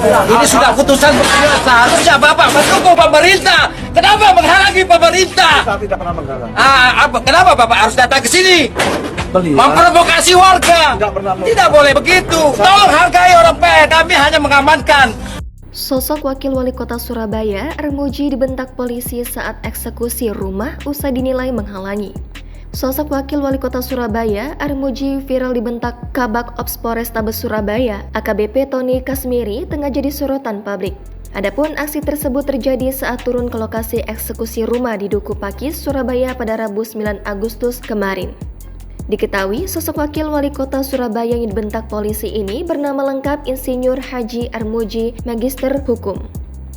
Ini sudah putusan pengadilan. Seharusnya Bapak mendukung pemerintah. Kenapa menghalangi pemerintah? Saya tidak pernah menghalang. Kenapa Bapak harus datang ke sini? Memprovokasi warga. Tidak boleh begitu. Tolong hargai orang PN. Kami hanya mengamankan. Sosok Wakil Wali Kota Surabaya, Armuji dibentak polisi saat eksekusi rumah usai dinilai menghalangi. Sosok Wakil Wali Kota Surabaya, Armuji viral dibentak Kabak Ops Polrestabes Surabaya, AKBP Tony Kasmiri, tengah jadi sorotan publik. Adapun aksi tersebut terjadi saat turun ke lokasi eksekusi rumah di Duku Pakis, Surabaya pada Rabu 9 Agustus kemarin. Diketahui, sosok Wakil Wali Kota Surabaya yang dibentak polisi ini bernama lengkap Insinyur Haji Armuji, Magister Hukum.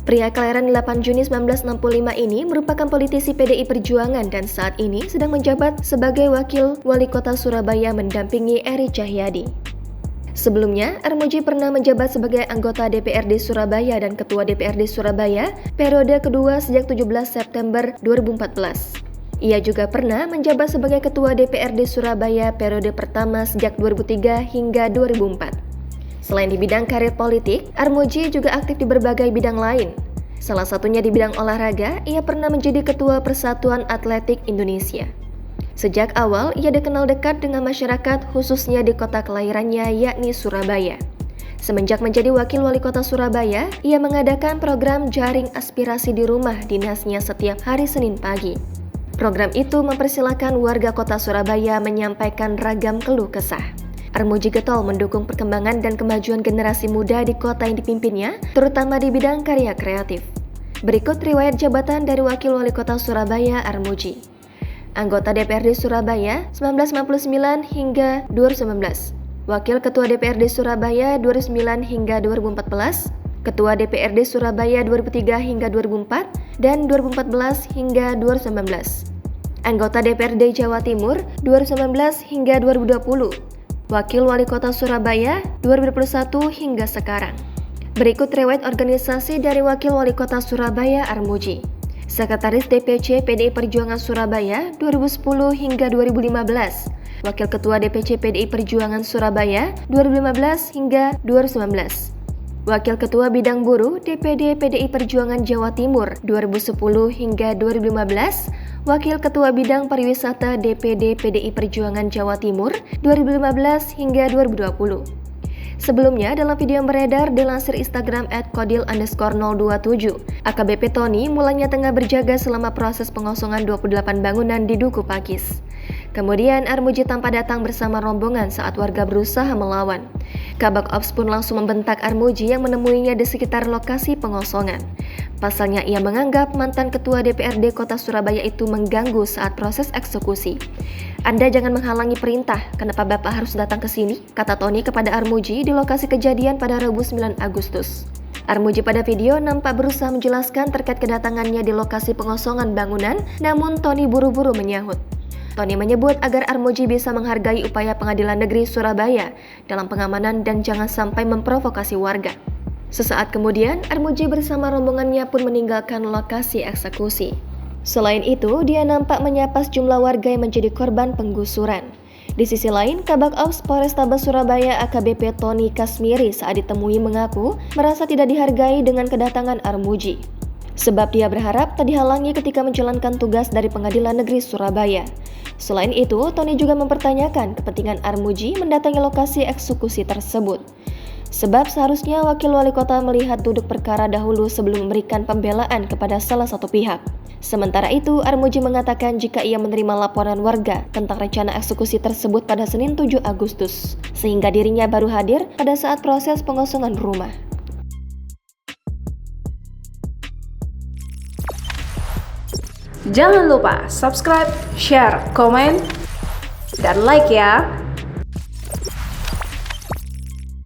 Pria kelahiran 8 Juni 1965 ini merupakan politisi PDI Perjuangan dan saat ini sedang menjabat sebagai Wakil Wali Kota Surabaya mendampingi Eri Cahyadi. Sebelumnya, Armuji pernah menjabat sebagai anggota DPRD Surabaya dan Ketua DPRD Surabaya periode kedua sejak 17 September 2014. Ia juga pernah menjabat sebagai Ketua DPRD Surabaya periode pertama sejak 2003 hingga 2004. Selain di bidang karir politik, Armuji juga aktif di berbagai bidang lain. Salah satunya di bidang olahraga, ia pernah menjadi Ketua Persatuan Atletik Indonesia. Sejak awal, ia dikenal dekat dengan masyarakat khususnya di kota kelahirannya yakni Surabaya. Semenjak menjadi Wakil Wali Kota Surabaya, ia mengadakan program jaring aspirasi di rumah dinasnya setiap hari Senin pagi. Program itu mempersilahkan warga kota Surabaya menyampaikan ragam keluh kesah. Armuji getol mendukung perkembangan dan kemajuan generasi muda di kota yang dipimpinnya, terutama di bidang karya kreatif. Berikut riwayat jabatan dari Wakil Wali Kota Surabaya Armuji. Anggota DPRD Surabaya 1999 hingga 2019. Wakil Ketua DPRD Surabaya 2009 hingga 2014. Ketua DPRD Surabaya 2003 hingga 2004 dan 2014 hingga 2019. Anggota DPRD Jawa Timur 2019 hingga 2020. Wakil Wali Kota Surabaya 2021 hingga sekarang. Berikut riwayat organisasi dari Wakil Wali Kota Surabaya Armuji. Sekretaris DPC PDI Perjuangan Surabaya 2010 hingga 2015. Wakil Ketua DPC PDI Perjuangan Surabaya 2015 hingga 2019. Wakil Ketua Bidang Buruh DPD PDI Perjuangan Jawa Timur 2010 hingga 2015, Wakil Ketua Bidang Pariwisata DPD PDI Perjuangan Jawa Timur 2015 hingga 2020. Sebelumnya, dalam video yang beredar dilansir Instagram @kodil_027, AKBP Tony mulanya tengah berjaga selama proses pengosongan 28 bangunan di Duku Pakis. Kemudian Armuji tampak datang bersama rombongan saat warga berusaha melawan. Kabak Ops pun langsung membentak Armuji yang menemuinya di sekitar lokasi pengosongan. Pasalnya ia menganggap mantan Ketua DPRD Kota Surabaya itu mengganggu saat proses eksekusi. "Anda jangan menghalangi perintah, kenapa Bapak harus datang ke sini?" kata Tony kepada Armuji di lokasi kejadian pada Rabu 9 Agustus. Armuji pada video nampak berusaha menjelaskan terkait kedatangannya di lokasi pengosongan bangunan, namun Tony buru-buru menyahut. Tony menyebut agar Armuji bisa menghargai upaya Pengadilan Negeri Surabaya dalam pengamanan dan jangan sampai memprovokasi warga. Sesaat kemudian, Armuji bersama rombongannya pun meninggalkan lokasi eksekusi. Selain itu, dia nampak menyapa sejumlah warga yang menjadi korban penggusuran. Di sisi lain, Kabak Ops Polrestabes Surabaya AKBP Tony Kasmiri saat ditemui mengaku merasa tidak dihargai dengan kedatangan Armuji. Sebab dia berharap tak dihalangi ketika menjalankan tugas dari Pengadilan Negeri Surabaya. Selain itu, Tony juga mempertanyakan kepentingan Armuji mendatangi lokasi eksekusi tersebut. Sebab seharusnya Wakil Wali Kota melihat duduk perkara dahulu sebelum memberikan pembelaan kepada salah satu pihak. Sementara itu, Armuji mengatakan jika ia menerima laporan warga tentang rencana eksekusi tersebut pada Senin 7 Agustus, sehingga dirinya baru hadir pada saat proses pengosongan rumah. Jangan lupa subscribe, share, komen, dan like ya!